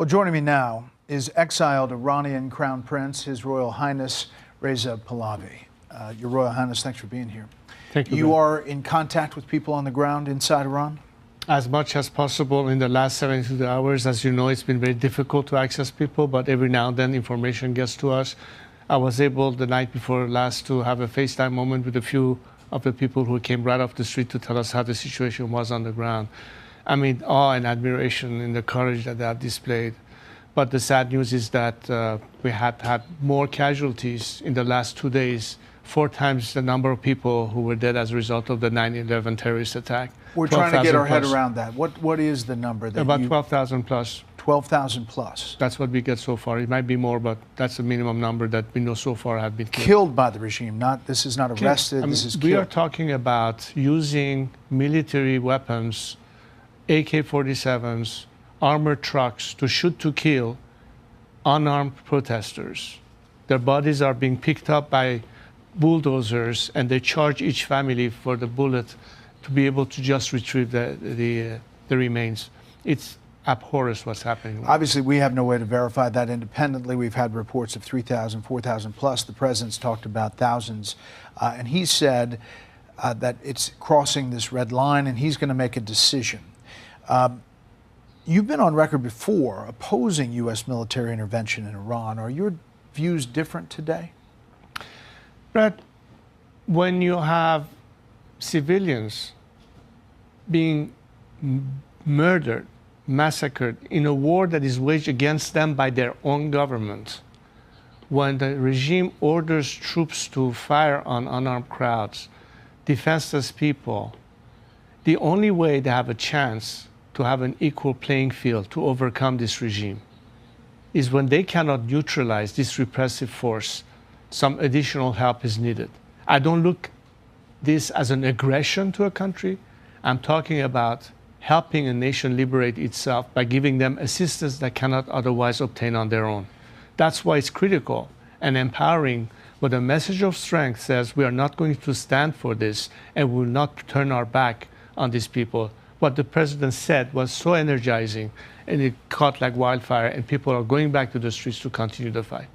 Well, joining me now is exiled Iranian Crown Prince, His Royal Highness Reza Pahlavi. Your Royal Highness, thanks for being here. Thank you. You are in contact with people on the ground inside Iran? As much as possible in the last 72 hours. As you know, it's been very difficult to access people, but every now and then information gets to us. I was able the night before last to have a FaceTime moment with a few of the people who came right off the street to tell us how the situation was on the ground. I mean, awe and admiration in the courage that they have displayed. But the sad news is that we had more casualties in the last 2 days, 4 times the number of people who were dead as a result of the 9/11 terrorist attack. We're trying to get our head around that. What is the number? That About 12,000 plus. 12,000 plus. That's what we get so far. It might be more, but that's the minimum number that we know so far have been killed. Killed by the regime. This is not arrested. This is killed. We are talking about using military weapons, AK-47s, armored trucks to shoot to kill unarmed protesters. Their bodies are being picked up by bulldozers, and they charge each family for the bullet to be able to just retrieve the remains. It's abhorrent what's happening. Obviously, we have no way to verify that independently. We've had reports of 3,000, 4,000 plus. The president's talked about thousands. And he said that it's crossing this red line, and he's going to make a decision. You've been on record before opposing U.S. military intervention in Iran. Are your views different today? Brett, when you have civilians being murdered, massacred in a war that is waged against them by their own government, when the regime orders troops to fire on unarmed crowds, defenseless people, the only way they have a chance to have an equal playing field to overcome this regime is when they cannot neutralize this repressive force. Some additional help is needed. I don't look this as an aggression to a country. I'm talking about helping a nation liberate itself by giving them assistance that cannot otherwise obtain on their own. That's why it's critical and empowering, but a message of strength says we are not going to stand for this and will not turn our back on these people. What the president said was so energizing, and it caught like wildfire, and people are going back to the streets to continue the fight.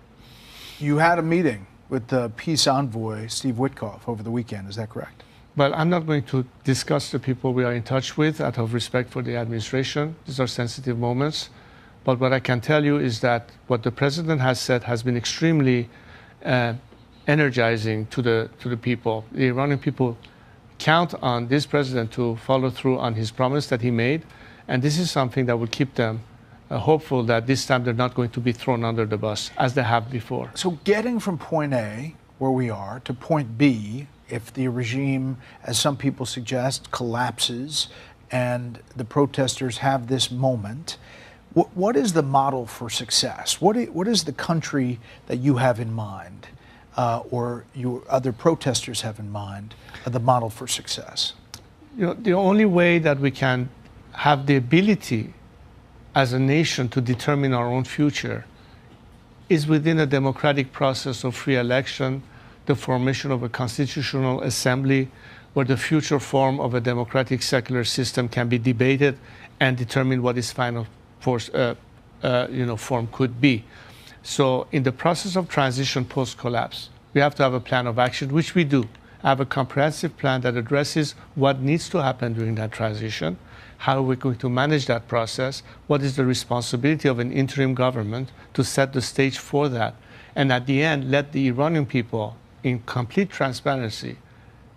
You had a meeting with the peace envoy, Steve Witkoff, over the weekend. Is that correct? Well, I'm not going to discuss the people we are in touch with out of respect for the administration. These are sensitive moments. But what I can tell you is that what the president has said has been extremely energizing to the people. The Iranian people count on this president to follow through on his promise that he made. And this is something that will keep them hopeful that this time they're not going to be thrown under the bus as they have before. So getting from point A, where we are, to point B, if the regime, as some people suggest, collapses and the protesters have this moment, what is the model for success? What is the country that you have in mind, or your other protesters have in mind, the model for success? You know, the only way that we can have the ability as a nation to determine our own future is within a democratic process of free election, the formation of a constitutional assembly where the future form of a democratic secular system can be debated and determine what its final form could be. So in the process of transition post-collapse, we have to have a plan of action, which we do. Have a comprehensive plan that addresses what needs to happen during that transition, how are we going to manage that process, what is the responsibility of an interim government to set the stage for that, and at the end, let the Iranian people, in complete transparency,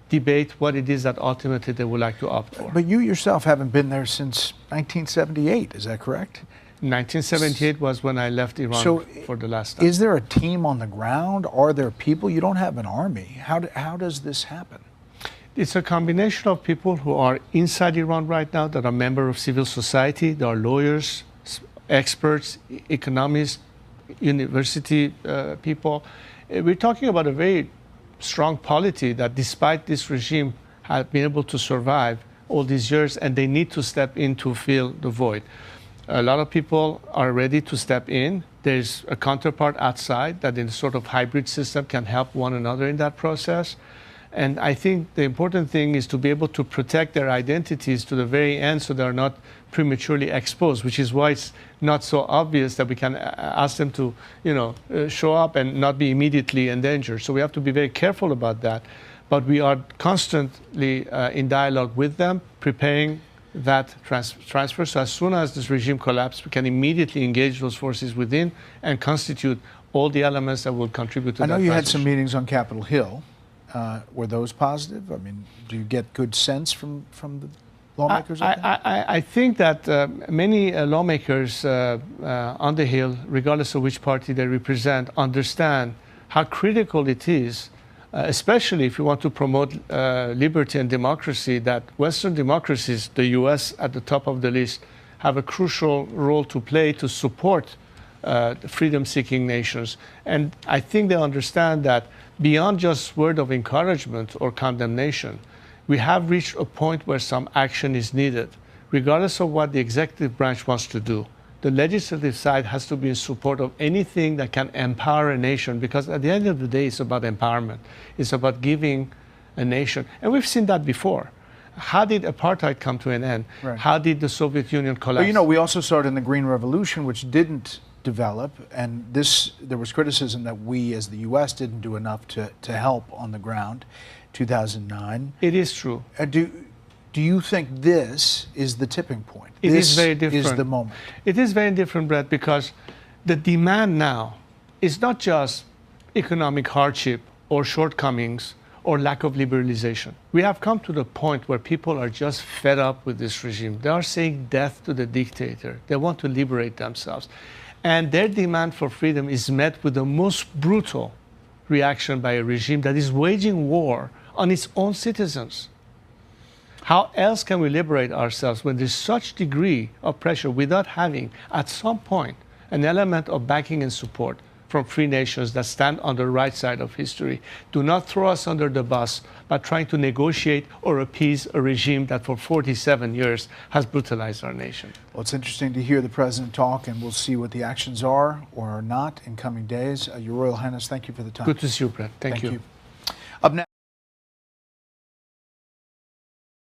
debate what it is that ultimately they would like to opt for. But you yourself haven't been there since 1978, is that correct? 1978 was when I left Iran for the last time. Is there a team on the ground? Are there people? You don't have an army. How does this happen? It's a combination of people who are inside Iran right now that are members of civil society. There are lawyers, experts, economists, university people. We're talking about a very strong polity that despite this regime has been able to survive all these years, and they need to step in to fill the void. A lot of people are ready to step in. There's a counterpart outside that in a sort of hybrid system can help one another in that process. And I think the important thing is to be able to protect their identities to the very end so they're not prematurely exposed, which is why it's not so obvious that we can ask them to, show up and not be immediately endangered. So we have to be very careful about that. But we are constantly in dialogue with them, preparing that transfer. So as soon as this regime collapses, we can immediately engage those forces within and constitute all the elements that will contribute to that. I know you had transition. some meetings on Capitol Hill. Were those positive? I mean, do you get good sense from the lawmakers? I think that many lawmakers on the Hill, regardless of which party they represent, understand how critical it is, especially if you want to promote liberty and democracy, that Western democracies, the US at the top of the list, have a crucial role to play to support freedom-seeking nations. And I think they understand that beyond just word of encouragement or condemnation, we have reached a point where some action is needed, regardless of what the executive branch wants to do. The legislative side has to be in support of anything that can empower a nation, because at the end of the day, it's about empowerment. It's about giving a nation. And we've seen that before. How did apartheid come to an end? Right. How did the Soviet Union collapse? But we also saw it in the Green Revolution, which didn't develop, and there was criticism that we as the US didn't do enough to help on the ground, 2009. It is true. Do you think this is the tipping point? It is very different. This is the moment. It is very different, Brett, because the demand now is not just economic hardship or shortcomings or lack of liberalization. We have come to the point where people are just fed up with this regime. They are saying death to the dictator. They want to liberate themselves. And their demand for freedom is met with the most brutal reaction by a regime that is waging war on its own citizens. How else can we liberate ourselves when there's such degree of pressure without having, at some point, an element of backing and support from free nations that stand on the right side of history? Do not throw us under the bus by trying to negotiate or appease a regime that for 47 years has brutalized our nation. Well, it's interesting to hear the president talk, and we'll see what the actions are or are not in coming days. Your Royal Highness, thank you for the time. Good to see you, Brett. Thank you.